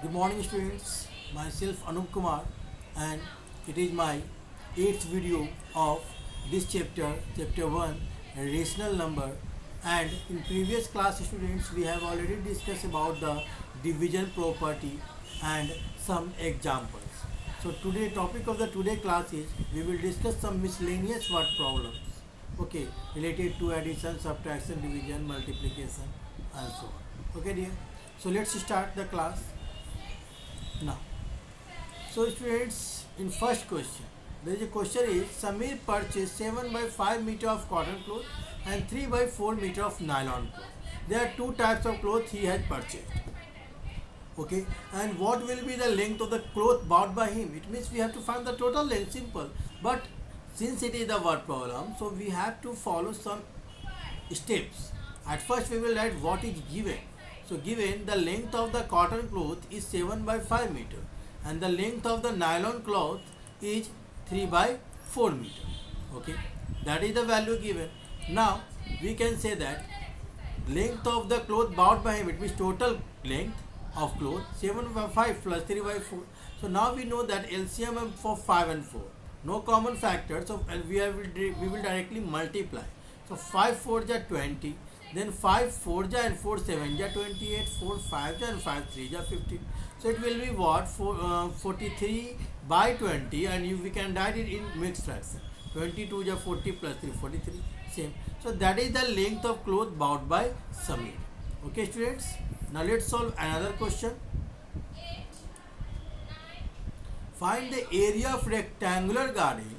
Good morning, students. Myself Anup Kumar, and it is my eighth video of this chapter, chapter 1, rational number. And in previous class, students, we have already discussed about the division property and some examples. So today, topic of the today class is we will discuss some miscellaneous word problems. Okay, related to addition, subtraction, division, multiplication, and so on. Okay, dear. So let's start the class now. So students, in first question, there is a question is Samir purchased 7 by 5 meter of cotton cloth and 3 by 4 meter of nylon cloth. There are two types of cloth he has purchased. Okay, and what will be the length of the cloth bought by him? It means we have to find the total length, simple. But since it is the word problem, so we have to follow some steps. At first we will write what is given. So given the length of the cotton cloth is 7 by 5 meter and the length of the nylon cloth is 3 by 4 meter. Okay, that is the value given. Now we can say that length of the cloth bought by him, it means total length of cloth 7 by 5 plus 3 by 4. So now we know that LCM for 5 and 4. No common factor, so we will directly multiply. So 5 4 ja 20, then 5 4 ja and 4 7 ja 28, 4 5 ja and 5 3 ja 15. So it will be what 43 by 20, and we can write it in mixed fraction. 22 ja 40 plus 3 43, same. So that is the length of cloth bought by Samir. Okay, students. Now let's solve another question. Find the area of rectangular garden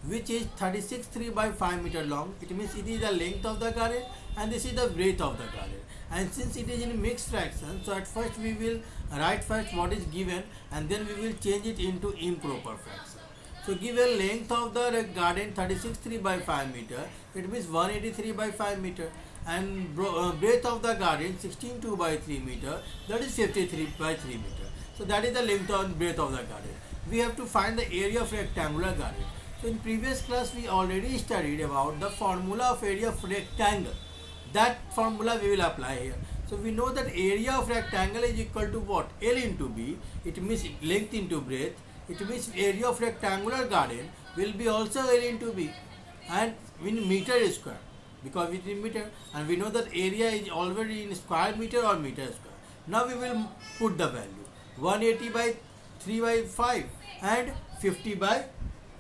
which is 36 3 by 5 meter long. It means it is the length of the garden and this is the breadth of the garden. And since it is in mixed fraction, so at first we will write first what is given and then we will change it into improper fraction. So given length of the garden 36 3 by 5 meter, it means 183 by 5 meter, and breadth of the garden 16 2 by 3 meter, that is 53 by 3 meter. So that is the length and breadth of the garden. We have to find the area of rectangular garden. So in previous class we already studied about the formula of area of rectangle. That formula we will apply here. So we know that area of rectangle is equal to what? L into B. It means length into breadth. It means area of rectangular garden will be also L into B, and in meter square, because it is in meter, and we know that area is already in square meter or meter square. Now we will put the value 180 by 3 by 5 and 50 by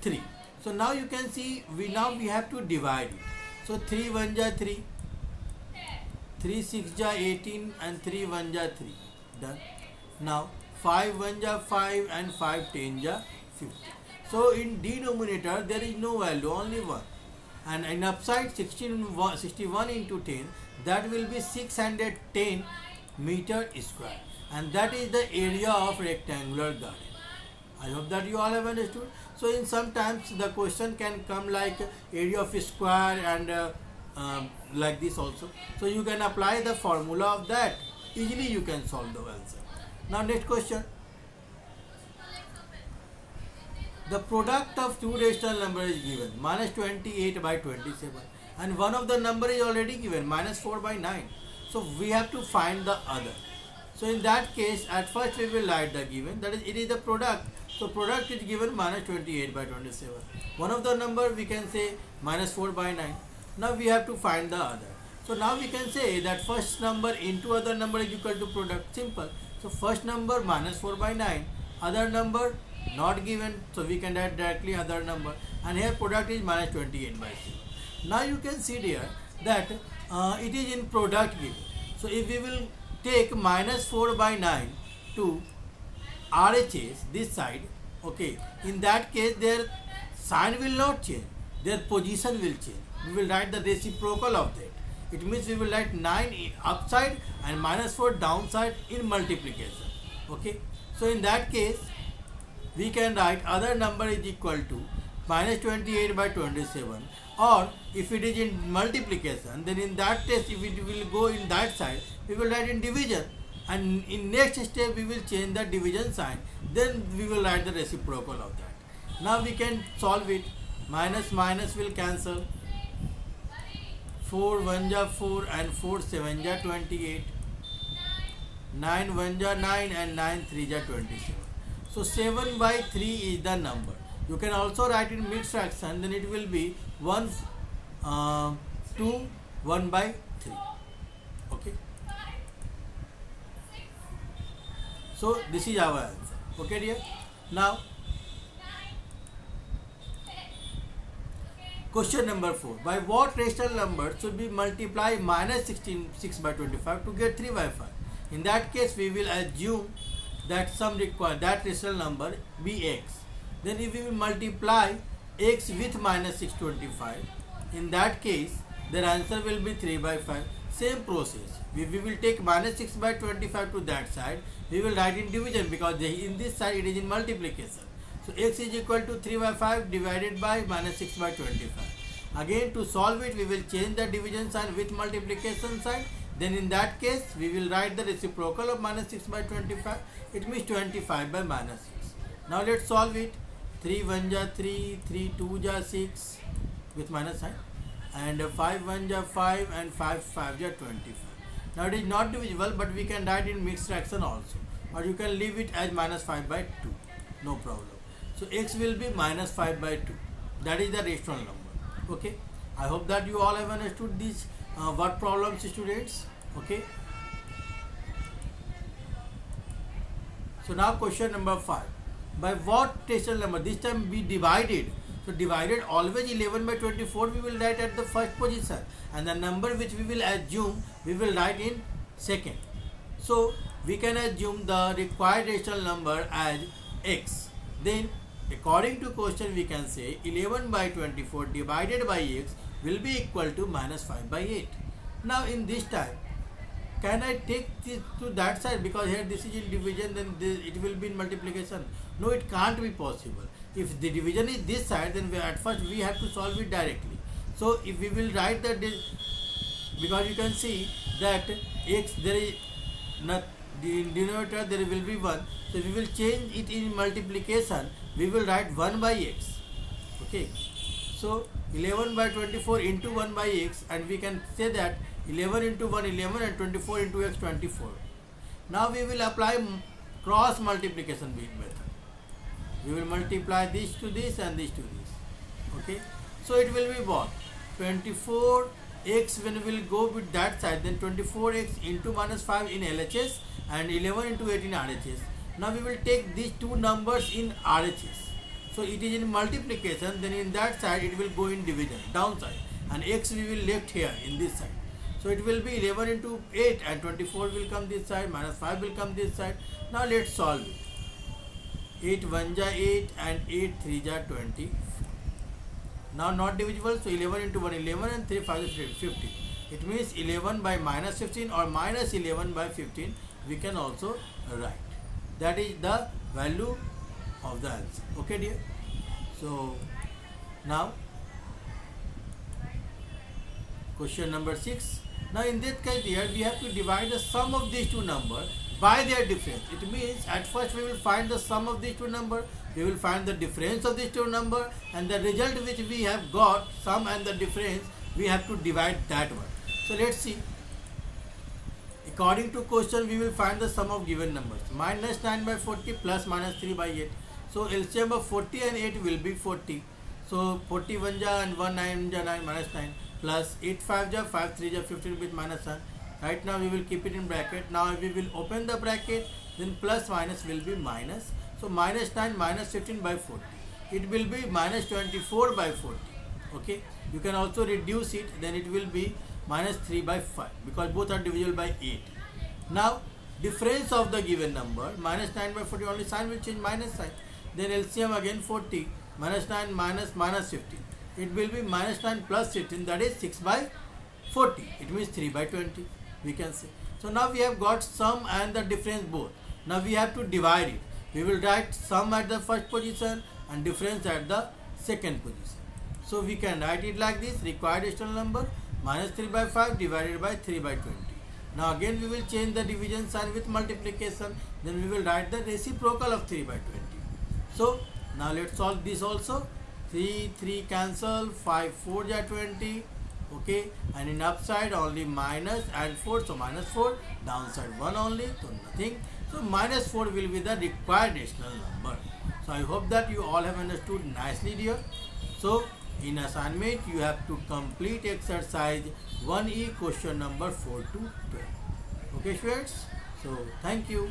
3. So now you can see we have to divide it. So 3 1 ja 3, 3 6 ja 18 and 3 1 ja 3. Done. Now 5 1 ja 5 and 5 10 ja 50. So in denominator there is no value, only 1. And in upside 61 into 10, that will be 610 meter square. And that is the area of rectangular garden. I hope that you all have understood. So in sometimes the question can come like area of square and like this also. So you can apply the formula of that. Easily you can solve the answer. Now next question. The product of two rational numbers is given, minus 28 by 27, and one of the number is already given, minus 4 by 9. So we have to find the other. So in that case, at first we will write the given, that is it is the product. So product is given minus 28 by 27. One of the number we can say minus 4 by 9. Now we have to find the other. So now we can say that first number into other number is equal to product, simple. So first number minus 4 by 9, other number not given, so we can write directly other number, and here product is minus 28 by 7. Now you can see here that it is in product given. So if we will take minus 4 by 9 to RHS this side, okay, in that case their sign will not change, their position will change. We will write the reciprocal of that. It means we will write 9 upside and minus 4 downside in multiplication. Okay, so in that case we can write other number is equal to minus 28 by 27, or if it is in multiplication, then in that case if it will go in that side, we will write in division, and in next step we will change the division sign, then we will write the reciprocal of that. Now we can solve it. Minus minus will cancel, 4 1 ja 4 and 4 7 ja 28. 9 1 ja 9 and 9 3 ja 27. So 7 by 3 is the number. You can also write in mixed fraction, then it will be 1 2 1 by 3. Okay. So this is our answer. Okay dear. Now question number 4. By what rational number should we multiply minus 6 by 25 to get 3 by 5? In that case, we will assume that that rational number be x. Then if we will multiply x with minus 625, in that case, their answer will be 3 by 5. Same process. We will take minus 6 by 25 to that side. We will write in division because in this side it is in multiplication. So x is equal to 3 by 5 divided by minus 6 by 25. Again, to solve it, we will change the division sign with multiplication sign. Then in that case, we will write the reciprocal of minus 6 by 25. It means 25 by minus 6. Now let's solve it. 3 1 ja 3, 3 2 ja 6 with minus sign. And 5 1 ja 5 and 5 5 ja 25. Now it is not divisible, but we can write in mixed fraction also. Or you can leave it as minus 5 by 2. No problem. So x will be minus 5 by 2. That is the rational number. Okay. I hope that you all have understood these word problems, students. Okay. So now question number 5. By what rational number? This time we divided. So divided always 11 by 24 we will write at the first position. And the number which we will assume we will write in second. So we can assume the required rational number as x. Then according to question we can say 11 by 24 divided by x will be equal to minus 5 by 8. Now in this time, can I take this to that side, because here this is in division, then it will be in multiplication? No, it can't be possible. If the division is this side, then at first we have to solve it directly. So if we will write that this, because you can see that x, there is not the denominator, there will be 1. So we will change it in multiplication. We will write 1 by x. Okay. So 11 by 24 into 1 by x, and we can say that 11 into 1 11 and 24 into x 24. Now we will apply cross multiplication method. We will multiply this to this and this to this. Okay. So it will be what? 24x when we will go with that side, then 24x into minus 5 in LHS and 11 into 8 in RHS. Now we will take these two numbers in RHS. So it is in multiplication, then in that side it will go in division, downside, and x we will left here in this side. So it will be 11 into 8 and 24 will come this side, minus 5 will come this side. Now let's solve it. 8 1 ja 8 and 8 3 ja 20. Now not divisible, so 11 into 1 11 and 3 5 is 15. It means 11 by minus 15 or minus 11 by 15 we can also write. That is the value of the answer. Okay dear. So now question number 6. Now in that case here we have to divide the sum of these two numbers by their difference. It means at first we will find the sum of these two numbers, we will find the difference of these two numbers, and the result which we have got, sum and the difference, we have to divide that one. So let's see. According to question we will find the sum of given numbers. Minus 9 by 40 plus minus 3 by 8. So LCM of 40 and 8 will be 40. So 40 1 ja and 1 9 ja 9 minus 9 plus 8 5 ja 5 3 ja 15 with minus 1. Right now we will keep it in bracket. Now we will open the bracket, then plus minus will be minus. So minus 9 minus 15 by 40. It will be minus 24 by 40. Okay. You can also reduce it, then it will be minus 3 by 5 because both are divisible by 8. Now difference of the given number, minus 9 by 40, only sign will change, minus sign. Then LCM again 40, minus 9 minus 15. It will be minus 9 plus 15, that is 6 by 40. It means 3 by 20, we can say. So now we have got sum and the difference both. Now we have to divide it. We will write sum at the first position and difference at the second position. So we can write it like this: required rational number minus 3 by 5 divided by 3 by 20. Now again we will change the division sign with multiplication. Then we will write the reciprocal of 3 by 20. So now let's solve this also. 3 3 cancel, 5 4 ja 20, Okay, and in upside only minus and 4, so minus 4, downside 1 only, so nothing. So minus 4 will be the required rational number. So I hope that you all have understood nicely dear. So in assignment you have to complete exercise 1E question number 4 to 12. Okay students, so thank you.